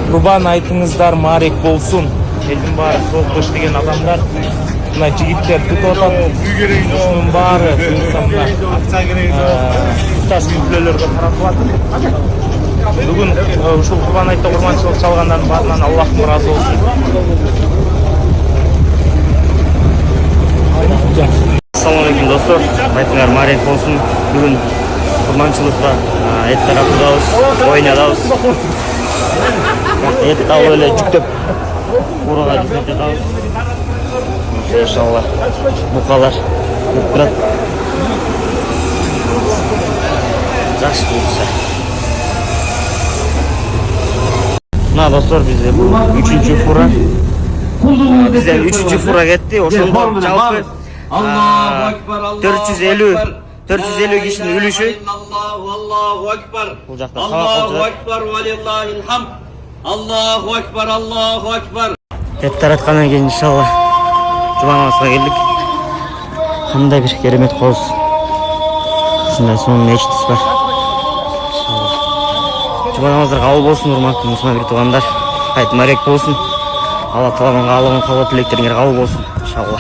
Курбан айтыңыздар марек болсун. Элдин баары соолук иштеген адамдар, мына жигиттер күтүп атат. Ушунун баары туташ үй-бүлөлөргө таратылат. Бүгүн ушул Курбан айтта курманчылык чалгандардын баарынан Аллахым ыраазы болсун. Assalamu alaikum dostlar. Айтыңар марек болсун. Бүгүн курманчылыкта эт таратуудабыз, ойнодобуз. Эт алып эле жүктөп, урага жүктөп жатабыз. Иншалла букалар көп турат. Жакшы болсо. Мына достор, бизде бул 3-чү фура. Бизден 3-чү фура кетти. Ошондо жалпы 450 кишинин үлүшү. Аллаху акбар. Бул жакта Аллаху акбар ва лиллахил хамд. Аллаху акбар, Аллаху акбар. Эт тараткандан кийин иншалла жума намазга келдик. Кандай бир керемет коз. Ушундай сонун мечитибиз бар. Жума намаздар кабыл болсун, урматтуу мусулман туугандар. Айт марек болсун. Алла тааланын каалаган кабыл тилектериңер кабыл болсун иншалла.